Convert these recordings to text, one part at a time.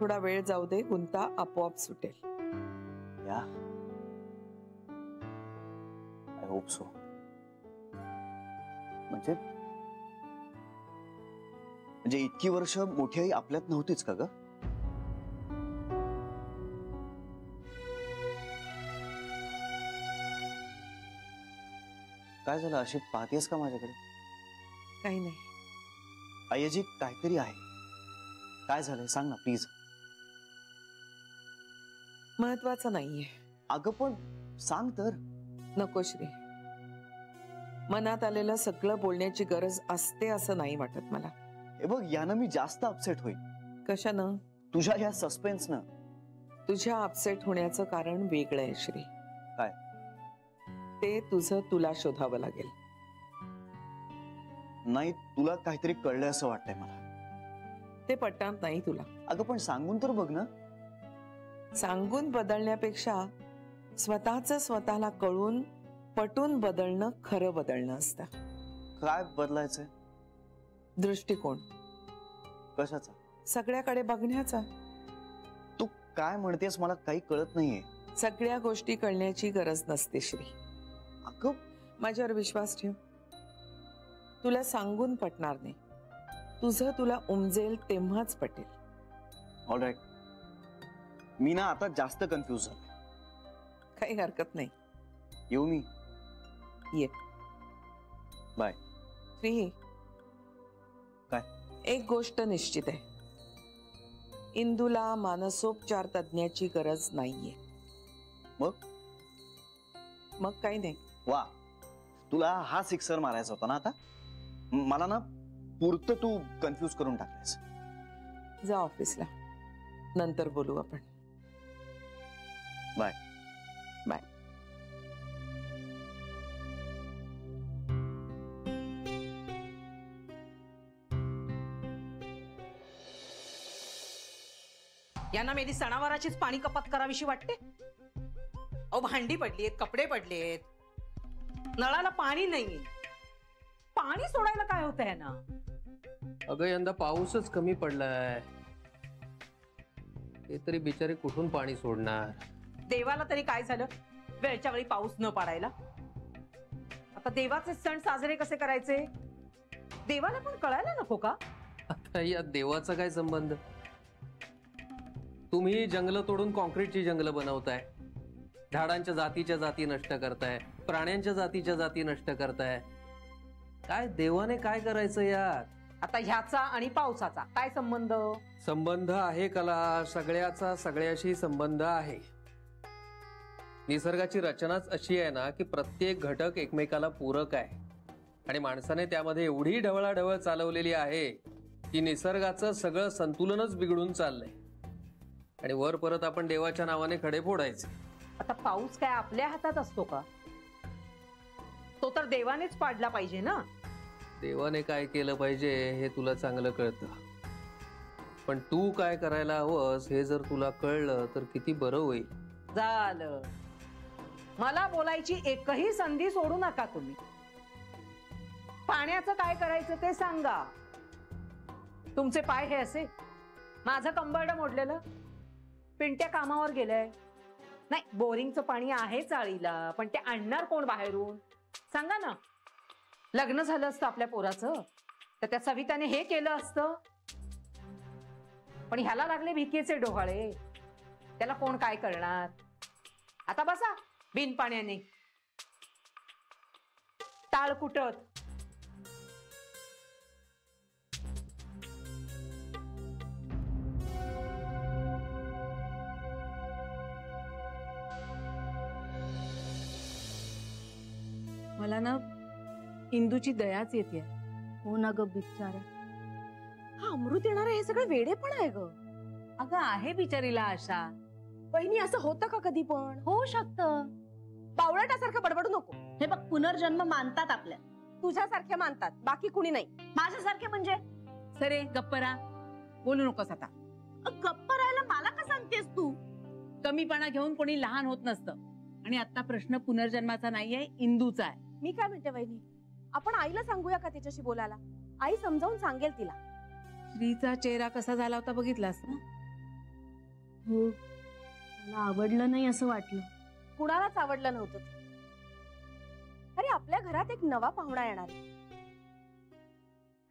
थोडा वेळ जाऊ दे, गुंता आपोआप सुटेल. या आय होप सो. म्हणजे इतकी वर्ष मोठी आई आपल्यात नव्हतीच का ग? काय झालं, अशी पाहतेस का माझ्याकडे? काही नाही. आईजी काहीतरी आहे. काय झालंय सांग ना प्लीज. महत्वाचं नाहीये. अगं पण सांग तर. नको श्री, मनात आलेलं सगळं बोलण्याची गरज असते असं नाही वाटत मला. हे बघ, यानं मी जास्त अपसेट होईल. कशानं? तुझ्या ह्या सस्पेन्सनं. तुझ्या अपसेट होण्याचं कारण वेगळं आहे श्री. काय? ते तुझं तुला शोधावं लागेल. नाही, तुला काहीतरी कळलंय असं वाटतंय मला. ते पटणार नाही तुला. अगं पण सांगून तर बघ ना. सांगून बदलण्यापेक्षा स्वतःच स्वतःला कळून पटून बदलणं खरं बदलणं असतं. काय बदलायचंय? दृष्टिकोन. कशाचा? सगळ्याकडे बघण्याचा. तू काय म्हणतेस मला काही कळत नाहीये. सगळ्या गोष्टी कळण्याची गरज नसते श्री. अगं माझ्यावर विश्वास ठेव. तुला सांगून पटणार नाही. तुझं तुला उमजेल तेव्हाच पटेल. ऑलराईट. मी ना आता जास्त कन्फ्यूज झालोय. काही हरकत नाही. येऊ मी? ये. बाय. श्री, काय? एक गोष्ट निश्चित आहे. इंदूला मानसोपचार तज्ञाची गरज नाहीये. मग काही नाही. वा, तुला हा सिक्सर मारायचा होता ना आता. मला ना पुरतं तू कन्फ्यूज करून टाकलेस. जा ऑफिसला, नंतर बोलू आपण. बाय. बाय. यांना मेली सणावाराचीच पाणी कपात करावीशी वाटते. अहो, भांडी पडलीत, कपडे पडलेत, नळाला पाणी नाही. पाणी सोडायला काय होतंय ना? अगं यंदा पाऊसच कमी पडलाय. ते तरी बिचारे कुठून पाणी सोडणार? देवाला तरी काय झालं वेळच्या वेळी पाऊस न पाडायला? आता देवाचे सण साजरे कसे करायचे देवाला पण कळायला नको का? आता या देवाचा काय संबंध? तुम्ही जंगल तोडून कॉन्क्रीटची जंगल बनवताय, झाडांच्या जातीच्या जाती नष्ट करताय, प्राण्यांच्या जातीच्या जाती नष्ट करताय. काय देवाने काय करायचं यात? आता ह्याचा आणि पावसाचा काय संबंध? संबंध आहे कला, सगळ्याचा सगळ्याशी संबंध आहे. निसर्गाची रचनाच अशी आहे ना की प्रत्येक घटक एकमेकाला पूरक आहे आणि माणसाने त्यामध्ये एवढी ढवळाढवळ चालवलेली आहे की निसर्गाचं सगळं संतुलनच बिघडून चाललंय आणि वर परत आपण देवाच्या नावाने खडे फोडायचे. आता पाऊस काय आपल्या हातात असतो का? तो तर देवानेच पाडला पाहिजे ना. देवाने काय केलं पाहिजे हे तुला चांगलं कळतं, पण तू काय करायला हवंस हे जर तुला कळलं तर किती बरं होईल. झालं, मला बोलायची एकही संधी सोडू नका तुम्ही. पाण्याचं काय करायचं ते सांगा. तुमचे पाय हे असे, माझं कंबरड मोडलेलं. पिंट्या कामावर गेलंय. नाही, बोरिंगचं पाणी आहे चाळीला, पण ते आणणार कोण बाहेरून सांगा ना. लग्न झालं असतं आपल्या पोराचं तर त्या सविताने हे केलं असतं, पण ह्याला लागले भिकेचे डोहाळे. त्याला कोण काय करणार? आता बसा बिन पाण्याने टाळ कुटत. मला ना इंदूची दयाच येते. हो ना ग बिचारा. हा अमृत येणार हे सगळं वेडे पण आहे ग. अगं आहे बिचारीला आशा. बहिणी असं होतं का कधी पण? होऊ शकतं. बावळटासारखं बडबडू नको. हे बघ, पुनर्जन्म मानतात आपल्या. तुझ्यासारखे मानतात, बाकी कुणी नाही. माझ्यासारखे म्हणजे? सरे गप्परा, बोलू नकोस आता. गप्प राहायला मला का सांगतेस तू? कमीपणा घेऊन कोणी लहान होत नसतं. आणि आता प्रश्न पुनर्जन्माचा नाहीये, इंदूचा आहे. मी काय म्हणते वहिनी, आपण आईला सांगूया का तिच्याशी बोलायला? आई समजावून सांगेल तिला. श्रीचा चेहरा कसा झाला होता बघितलास ना? हो, मला आवडलं नाही असं वाटलं. कुणालाच आवडलं नव्हतं ते. अरे आपल्या घरात एक नवा पाहुणा येणार आहे.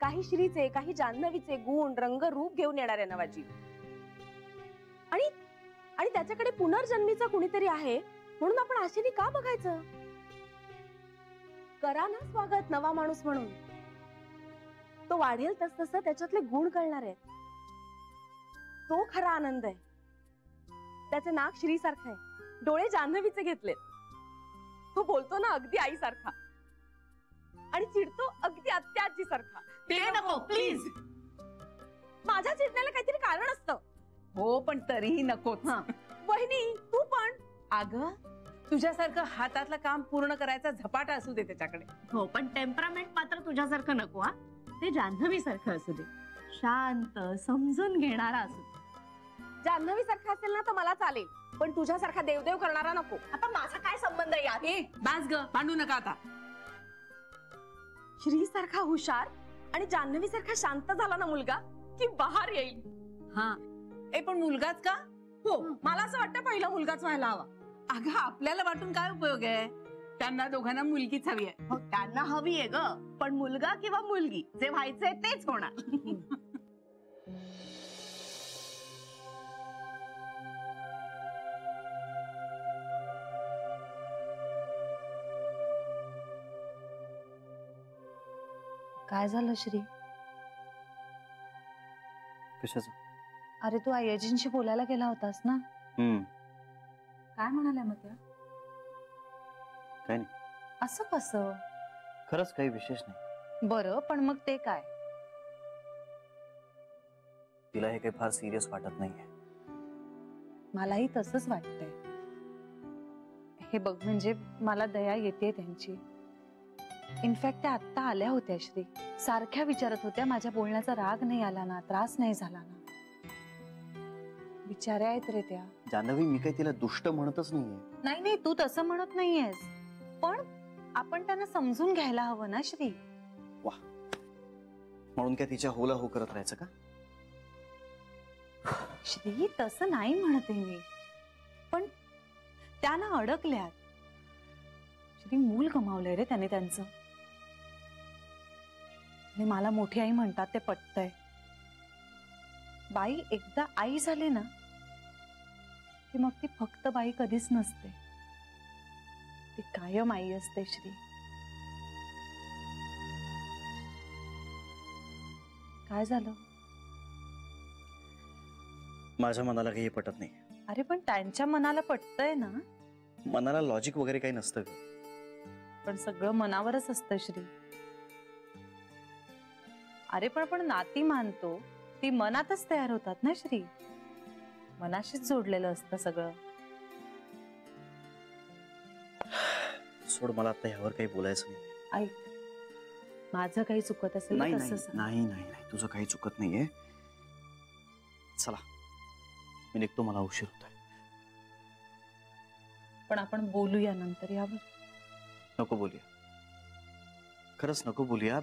काही श्रीचे काही जान्हवीचे गुण रंग रूप घेऊन येणार आहे नवा जीव. आणि आणि त्याच्याकडे पुनर्जन्मीचा कुणीतरी आहे म्हणून आपण आशेने का बघायचं? करा ना स्वागत नवा माणूस म्हणून. तो वाढेल तस तसं त्याच्यातले गुण कळणार आहेत. तो खरा आनंद आहे. त्याचे नाक श्री सारखं आहे, डोळे जान्हवीचे घेतलेत. तो बोलतो ना अगदी आई सारखा आणि चिडतो अगदी आत्याची सारखा. ते नको प्लीज. माझ्या चिडण्याला काहीतरी कारण असतं. हो पण तरीही नकोच. वहिनी तू पण. अगं तुझ्यासारखं हातातलं काम पूर्ण करायचा झपाटा असू दे त्याच्याकडे. हो पण टेम्परामेंट मात्र तुझ्यासारखं नको हा. ते जान्हवी सारखं असू दे, शांत समजून घेणारा असू दे. जान्हवी सारखा असेल ना तर मला चालेल, पण तुझ्यासारखा देवदेव करणारा नको. आता माझा काय संबंध आहे यात? ए बास ग, भांडू नका आता. श्री सारखा हुशार आणि जान्हवी सारखा शांत झाला ना मुलगा की बहार येईल. हा ए पण मुलगाच का? हो मला असं वाटतं पहिला मुलगाच व्हायला हवा. अगं आपल्याला वाटून काय उपयोग आहे? त्यांना दोघांना मुलगीच हवी आहे. मग त्यांना हवी आहे ग, पण मुलगा किंवा मुलगी जे व्हायचंय तेच होणार. काय झालं श्री? कशाचं? अरे तू आयजींशी बोलायला गेला होतास ना? काय म्हणाल्या मग त्या? काय नाही. असं कसं? खरंच काही विशेष नाही. बरं पण मग ते काय? तिला हे काही फार सिरियस वाटत नाहीये. मलाही तसंच वाटतंय. हे बघ म्हणजे मला दया येते त्यांची. इनफॅक्ट त्या आत्ता आल्या होत्या श्री. सारख्या विचारत होत्या माझ्या बोलण्याचा राग नाही आला ना, त्रास नाही झाला ना. बिचाऱ्या आहेत रे त्या. जान्हवी मी काही तिला दुष्ट म्हणतच नाहीये. नाही नाही तू तसं म्हणत नाहीयेस, पण आपण त्यांना समजून घ्यायला हवं ना श्री. वाह, म्हणून काय तिच्या होला हो करत राहायचं का? श्री तसं नाही म्हणते मी, पण त्यांना अडकल्यात. श्री मूल गमावलंय रे त्याने त्यांचं. आणि मला मोठी आई म्हणतात ते पटतंय. बाई एकदा आई झाली ना की मग ती फक्त बाई कधीच नसते, ती कायम आई असते श्री. काय झालं? माझ्या मनाला काही पटत नाही. अरे पण त्यांच्या मनाला पटतंय ना. मनाला लॉजिक वगैरे काही नसतं. पण सगळं मनावरच असतं श्री. अरे पण आपण नाती मानतो ती मनातच तयार होतात ना श्री. मनाशीच जोडलेलं असतं सगळं. सोड, मला आता ह्यावर काही बोलायचं नाही. ऐक, माझं काही चुकत असेल नाही तर नाही तसं सांग. नाही नाही नाही, तुझं काही चुकत नाहीये. चला मी निघतो, मला उशीर होतोय. पण आपण बोलूया नंतर यावर. नको बोलूया, खरंच नको बोलूया.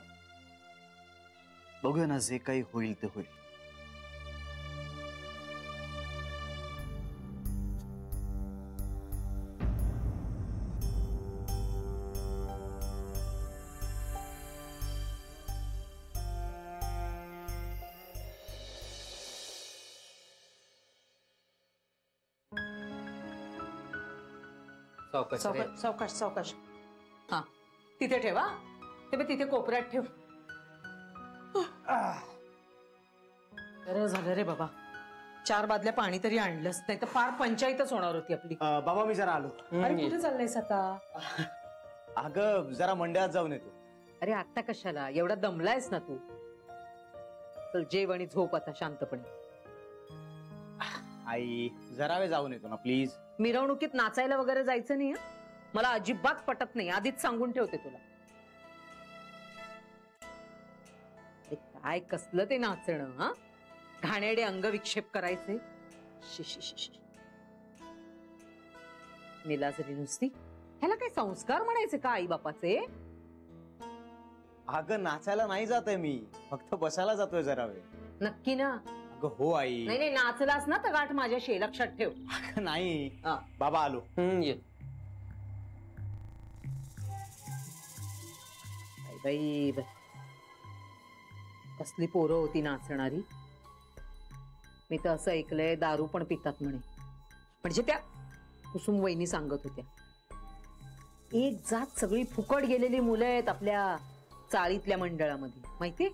बघूया ना, जे काही होईल ते होईल. सावकाश सावकाश सावकाश. हा तिथे ठेवा. ते बघ तिथे कोपऱ्यात ठेव. बरं झालं रे बाबा, 4 बादल्या पाणी तरी आणलंस, नाही तर फार पंचायतच होणार होती आपली. बाबा मी जरा आलो. अरे कुठे चाललंयस आता? अगं जरा मंडळात जाऊन येतो. अरे आता कशाला, एवढा दमलायस ना तू. चल जेव आणि झोप आता शांतपणे. आई जरा वेळ जाऊन येतो ना प्लीज. मिरवणुकीत नाचायला वगैरे जायचं नाही. मला अजिबात पटत नाही, आधीच सांगून ठेवते तुला. काय कसलं ते नाचणं, हा घाणेरडे अंगविक्षेप करायचे. निलाजरी नुसती. ह्याला काय संस्कार म्हणायचे का आई बापाचे? अगं नाचायला नाही जात आहे मी, फक्त बसायला जातोय जरा वेळ. नक्की ना? अगं हो आई. नाही नाही, नाचलास ना तर गाठ माझ्याशी, लक्षात ठेव. अगं नाही. हा. बाबा आलो. ये. बाई बाई, कसली पोरं होती नाचणारी. मी तर असं ऐकलंय दारू पण पितात म्हणे. म्हणजे त्या कुसुम वहिनी सांगत होत्या. एक जात सगळी फुकट गेलेली मुलं आहेत आपल्या चाळीतल्या मंडळामध्ये, माहिती.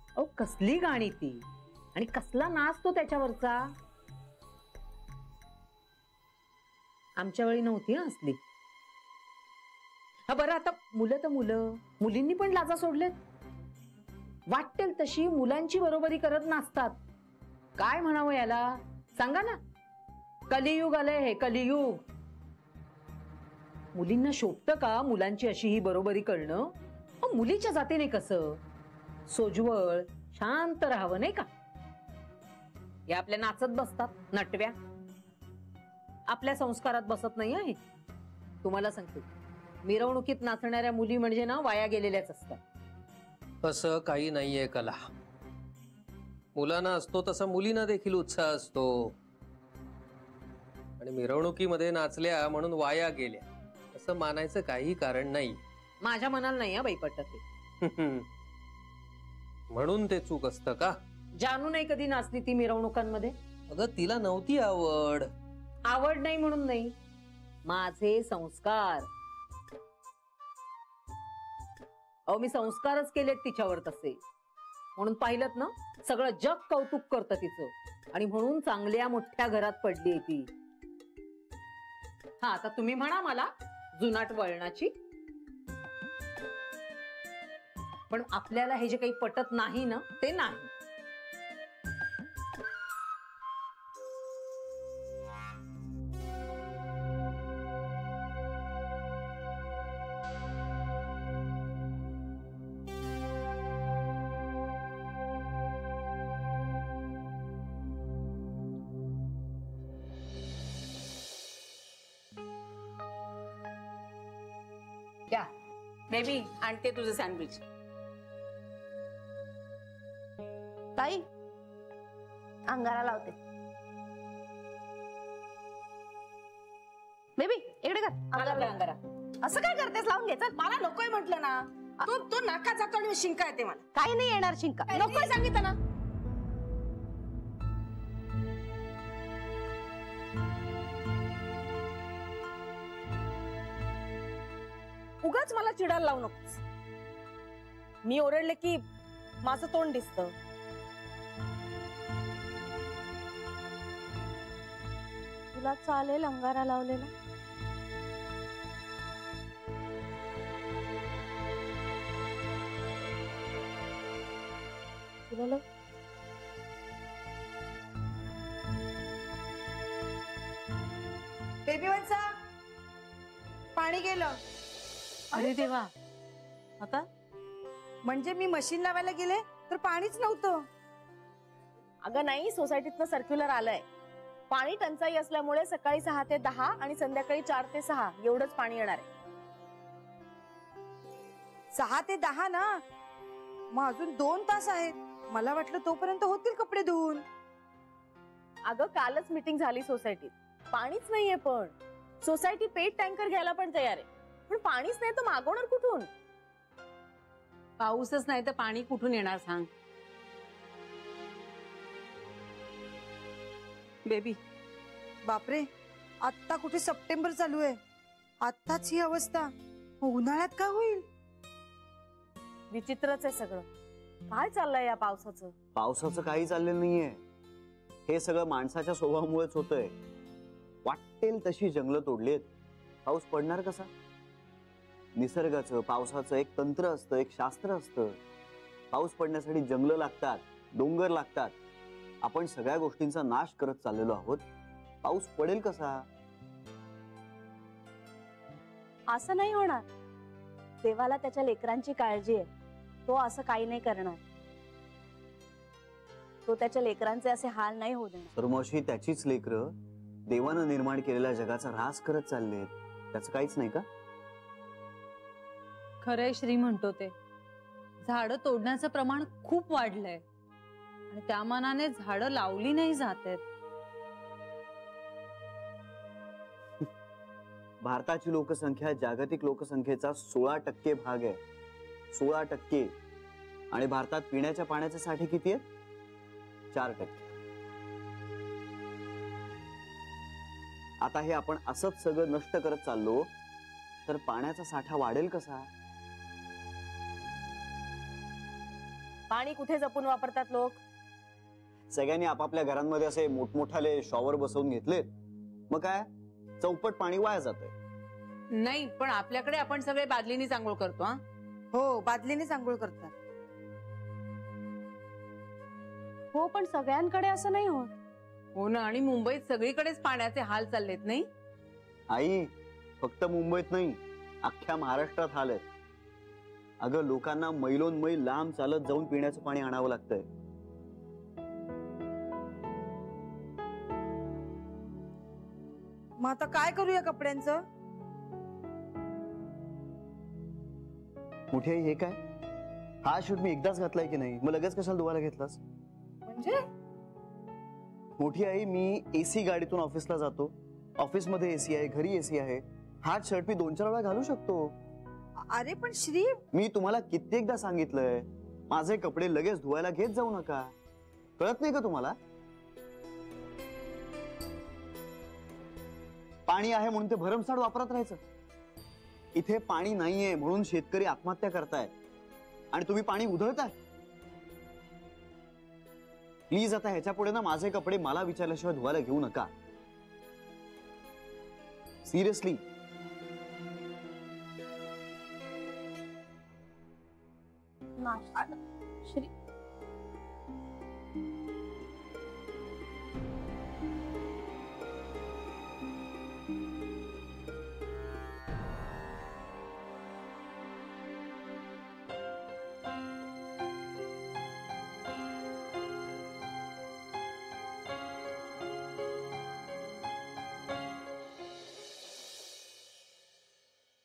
अहो कसली गाणी ती, आणि कसला नाच तो त्याच्यावरचा. आमच्या वेळी नव्हती हं असली. हा बरं, आता मुलं तर मुलं, मुलींनी पण लाजा सोडलेत. वाटेल तशी मुलांची बरोबरी करत नाचतात. काय म्हणावं याला सांगा ना. कलियुग आलंय हे, कलियुग. मुलींना शोभतं का मुलांची अशी ही बरोबरी करणं. मुलीच्या जातीने कसं सोजवळ शांत राहावं नाही का. या आपल्या नाचत बसतात नटव्या, आपल्या संस्कारात बसत नाही आहे. तुम्हाला सांगते, मिरवणुकीत नाचणाऱ्या मुली म्हणजे ना वाया गेलेल्याच असतात. असं काही नाहीये कला. मुलांना असतो तसा मुलींना देखील उत्साह असतो. आणि मिरवणुकीमध्ये नाचल्या म्हणून वाया गेल्या असं मानायचं काही कारण नाही. माझ्या मनाला नाही बाई पटत ते. म्हणून ते चूक असतं का. जानू नाही कधी नाचली ती मिरवणुकांमध्ये. अगं तिला नव्हती आवड. आवड नाही म्हणून नाही, माझे संस्कार. अहो मी संस्कारच केलेत तिच्यावर तसे. म्हणून पाहिलं ना, सगळं जग कौतुक करतं तिचं. आणि म्हणून चांगल्या मोठ्या घरात पडली ती. हा आता तुम्ही म्हणा मला जुनाट वळणाची, पण आपल्याला हे जे काही पटत नाही ना ते नाही. क्या बेबी, आणते तुझं सँडविच. ताई अंगारा लावते. बेबी इकडे कर. अंगारा. असं काय करतेस, लावून घे. चल. मला नकोय म्हटलं ना. तो नाका जातो आणि शिंका येते मला. काही नाही येणार शिंका. नकोय सांगितलं ना. उगाच मला चिडायला लावू नकोस. मी ओरडले की माझं तोंड दिसतं. तुला चालेल अंगारा लावलेला. तुला लाव. बेबी वंसा, पाणी गेलं. अरे देवा, आता म्हणजे मी मशीन लावायला गेले तर पाणीच नव्हतं. अगं नाही, सोसायटीतनं सर्क्युलर आलंय. पाणी टंचाई असल्यामुळे सकाळी 6 ते 10 आणि संध्याकाळी 4 ते 6 एवढंच पाणी येणार आहे. 6 ते 10 ना, मग अजून 2 तास आहेत. मला वाटलं तोपर्यंत होतील कपडे धुवून. अगं कालच मीटिंग झाली सोसायटीत. पाणीच नाहीये, पण सोसायटी पेट टँकर घ्यायला पण तयार आहे. पण पाणीच नाही तर मागवणार कुठून. पाऊसच नाही तर पाणी कुठून येणार सांग. बेबी बापरे, आत्ता कुठे सप्टेंबर चालू आहे. आत्ताच ही अवस्था, उन्हाळ्यात काय होईल. विचित्रच आहे सगळं. काय चाललंय या पावसाचं. पावसाचं काही चाललेलं नाहीये. हे सगळं माणसाच्या स्वभावामुळेच होतंय. वाटेल तशी जंगलं तोडलीत, पाऊस पडणार कसा. निसर्गाचं पावसाचं एक तंत्र असतं, एक शास्त्र असतं. पाऊस पडण्यासाठी जंगलं लागतात, डोंगर लागतात. आपण सगळ्या गोष्टींचा नाश करत चाललेलो आहोत. पाऊस पडेल कसा. असं नाही होणार. देवाला त्याच्या लेकरांची काळजी आहे. तो असं काही नाही करणार. तो त्याच्या लेकरांचे असे हाल नाही होऊ देणार. तर मग त्याचीच लेकरं देवानं निर्माण केलेल्या जगाचा ऱ्हास करत चाललेत. त्याचं काहीच नाही का. खरंय श्री म्हणतो ते. झाडं तोडण्याचं प्रमाण खूप वाढलंय आणि त्या मानाने झाडं लावली नाही जात आहेत. भारताची लोकसंख्या जागतिक लोकसंख्येचा 16% भाग आहे. 16%. आणि भारतात पिण्याच्या पाण्याचे साठे किती आहेत? 4%. आता हे आपण असंच सगळं नष्ट करत चाललो तर पाण्याचा साठा वाढेल कसा? पाणी कुठे जपून वापरतात लोक? सगळ्यांनी आपापल्या घरांमध्ये असे मोठमोठाले शॉवर बसवून घेतलेत. मग काय चौपट पाणी वाया जातंय. नाही, पण आपल्याकडे आपण सगळे बादलीनीच आंघोळ करतो. हा, हो, बादलीनेच आंघोळ करतात. हो, पण सगळ्यांकडे असं नाही होत. हो ना. आणि मुंबईत सगळीकडेच पाण्याचे हाल चाललेत नाही? आई, फक्त मुंबईत नाही, अख्ख्या महाराष्ट्रात हाल आहेत. अगं, लोकांना मैलोन मैल लांब चालत जाऊन पिण्याचं पाणी आणावं लागतंय. मग आता काय करूया कपड्यांचं? मोठी आई, हे काय? हा शूट मी एकदाच घातलाय की नाही, मग लगेच कशाला धुवायला घेतलास? म्हणजे मोठी आई, मी एसी गाडीतून ऑफिसला जातो. ऑफिसमध्ये एसी आहे, घरी एसी आहे. हाच शर्ट मी 2-4 वेळा घालू शकतो. अरे पण श्री, मी तुम्हाला कित्येकदा सांगितलंय, माझे कपडे लगेच धुवायला घेत जाऊ नका. कळत नाही का तुम्हाला? पाणी आहे म्हणून ते भरमसाठ वापरत राहायचं. इथे पाणी नाहीये म्हणून शेतकरी आत्महत्या करतायत आणि तुम्ही पाणी उधळताय. प्लीज आता ह्याच्या पुढे ना माझे कपडे मला विचारल्याशिवाय धुवायला घेऊ नका. सिरियसली. श्री,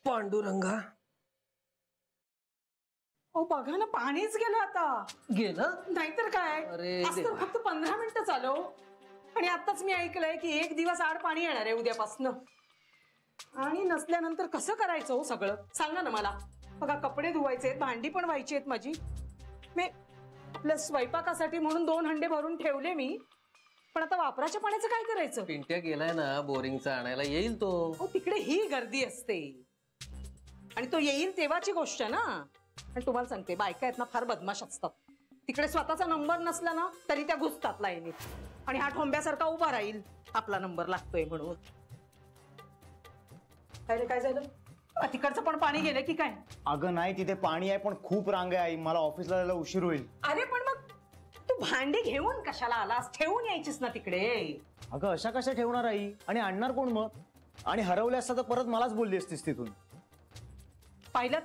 पांडुरंगा, हो बघा ना, पाणीच गेलं आता. गेलं? नाहीतर काय. अरे आज तर देवा. फक्त 15 मिनिटं चालव. आणि आताच मी ऐकलंय की 1 दिवस आड पाणी येणार आहे उद्यापासून. आणि नसल्यानंतर कसं करायचं हो सगळं? सांगा ना मला. बघा, कपडे धुवायचे, भांडी पण व्हायची आहेत माझी. मी आपल्या स्वयंपाकासाठी म्हणून 2 हंडे भरून ठेवले मी. पण आता वापराच्या पाण्याचं काय करायचं? पिंट्या गेलाय ना बोरिंगचा आणायला, येईल तो. हो, तिकडे ही गर्दी असते आणि तो येईल तेव्हाची गोष्ट ना. आणि तुम्हाला सांगते, बायका आहेत ना फार बदमाश असतात. तिकडे स्वतःचा नंबर नसला ना तरी त्या घुसतात लाईनीत आणि हा ठोंब्यासारखा उभा राहील आपला नंबर लागतोय म्हणून. काय रे, काय झालं? तिकडचं पण पाणी गेलं की काय? अगं नाही, तिथे पाणी आहे पण खूप रांग आहे आई. मला ऑफिसला जायला उशीर होईल. अरे पण मग तू भांडी घेऊन कशाला आलास? ठेवून यायचीस ना तिकडे. अगं अशा कशा ठेवणार आई? आणि आणणार कोण मग? आणि हरवले असता तर परत मलाच बोलली असतीस तिथून. पाहिलं?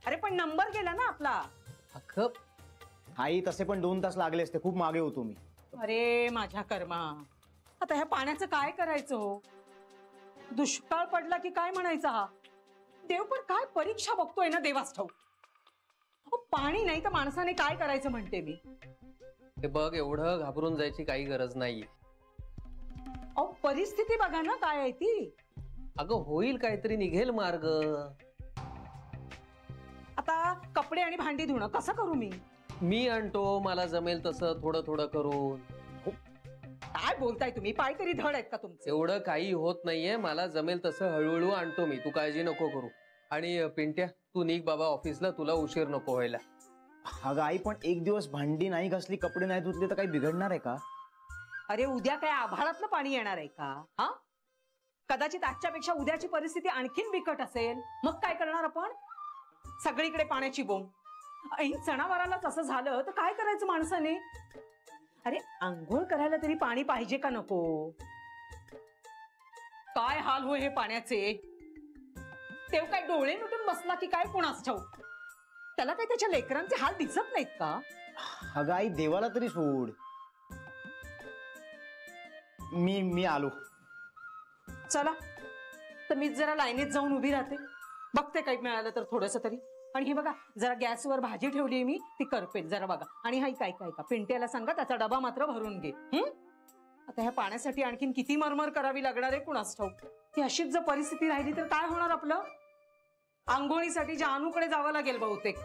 अरे पण नंबर गेला ना आपला. अख्खं आई तसे पण 2 तास लागले असते, खूप मागे होतो मी. अरे माझ्या कर्मा, आता ह्या पाण्याचं काय करायचं हो? दुष्काळ पडला की काय म्हणायचा हा? देव पण काय परीक्षा बघतोय ना देवास ठाऊक. पाणी नाही तर माणसाने काय करायचं म्हणते मी. हे बघ, एवढं घाबरून जायची काही गरज नाहीये. अहो, परिस्थिती बघा ना काय आहे ती. अगं होईल, काहीतरी निघेल मार्ग. आता कपडे आणि भांडी धुणं कसं करू मी आणतो, मला जमेल तसं थोडं थोडं करून. काय बोलताय तुम्ही? पाय तरी धड आहेत का तुमचे? एवढं काही होत नाहीये, मला जमेल तसं हळूहळू आणतो मी. तू काळजी नको करू. आणि पिंट्या, तू निघ बाबा ऑफिसला, तुला उशीर नको व्हायला. अगं आई, पण 1 दिवस भांडी नाही घासली, कपडे नाही धुतले तर काही बिघडणार आहे का? अरे उद्या काय आभाळातलं पाणी येणार आहे का? हा, कदाचित आजच्यापेक्षा उद्याची परिस्थिती आणखीन बिकट असेल. मग काय करणार आपण? सगळीकडे पाण्याची बोंब. ऐन सणावारालाच असं झालं तर काय करायचं माणसाने? अरे आंघोळ करायला तरी पाणी पाहिजे का नको? काय हाल होय हे पाण्याचे. तेव काय डोळे मिटून बसला की काय कोणास ठाऊक. त्याला काय त्याच्या लेकरांचे हाल दिसत नाहीत का? अगं आई, देवाला तरी सोड. मी आलो. चला तर मी जरा लाईनीत जाऊन उभी राहते, बघते काही मिळालं तर थोडंसं तरी. आणि हे बघा, जरा गॅसवर भाजी ठेवली मी, ती करपेल जरा बघा. आणि हा काय काय का पिंट्याला सांगा त्याचा डबा मात्र भरून घे. आता ह्या पाण्यासाठी आणखीन किती मरमर करावी लागणार आहे कुणास ठाऊक. ती अशीच जर परिस्थिती राहिली तर काय होणार आपलं? आंघोळीसाठी जानूकडे जावं लागेल बहुतेक.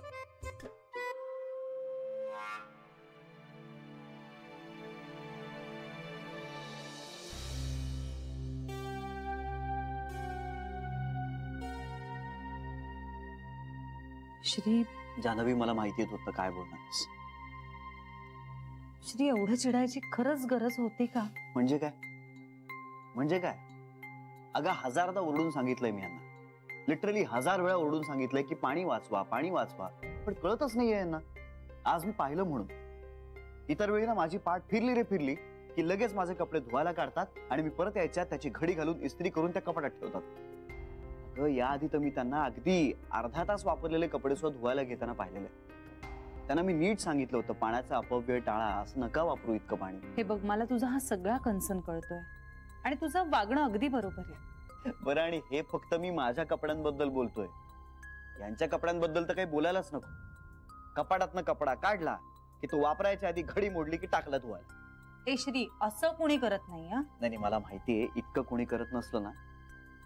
श्री, जान्हवी, मला माहिती होतं काय बोलणार. श्री, एवढं चिडायची खरंच गरज होती का? म्हणजे काय? म्हणजे काय? अगं, 1000दा ओरडून सांगितलंय मी यांना, लिटरली 1000 वेळा ओरडून सांगितलंय की पाणी वाचवा, पाणी वाचवा, पण कळतच नाहीये यांना. आज मी पाहिलं म्हणून. इतर वेळी ना माझी पाठ फिरली रे फिरली की लगेच माझे कपडे धुवायला काढतात आणि मी परत यायच्या त्याची घडी घालून इस्त्री करून त्या कपाटात ठेवतात. याआधी तर मी त्यांना अगदी अर्धा तास वापरलेले कपडे सुद्धा धुवायला घेताना पाहिलेले. त्यांना मी नीट सांगितलं होतं, पाण्याचा अपव्यय टाळा, असं नका वापरू इतकं पाणी. हे बघ, मला तुझा हा सगळा कन्सर्न कळतोय आणि तुझं वागणं अगदी बरोबर आहे. बरं, आणि हे फक्त मी माझ्या कपड्यांबद्दल बोलतोय. यांच्या कपड्यांबद्दल तर काही बोलायलाच नको. कपाटातनं कपडा काढला की तो वापरायच्या आधी घडी मोडली की टाकला धुवायला. ए श्री, असं कोणी करत नाही. नाही, मला माहितीये इतकं कोणी करत नसलं ना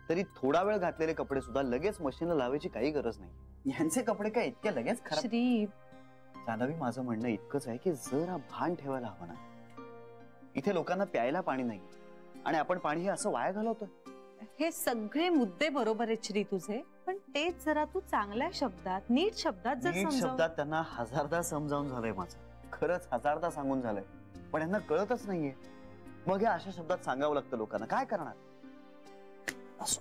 तरी थोडा वेळ घातलेले कपडे सुद्धा लगेच मशीनला लावायची काही गरज नाही. यांचे कपडे काय इतके लगेच खराब? श्री, जान्हवी, माझं म्हणणं इतकंच आहे की जरा भान ठेवायला हवं ना. इथे लोकांना प्यायला पाणी नाही आणि आपण पाणी हे असं वाया घालवतो. हे सगळे मुद्दे बरोबर आहेत श्री तुझे, पण तेच जरा तू चांगल्या शब्दात, नीट शब्दात जर नीट समजावून. शब्दात त्यांना 1000दा समजावून झालंय माझं, खरंच 1000दा सांगून झालंय, पण यांना कळतच नाहीये. मग हे अशा शब्दात सांगावं लागतं लोकांना, काय करणार? असो.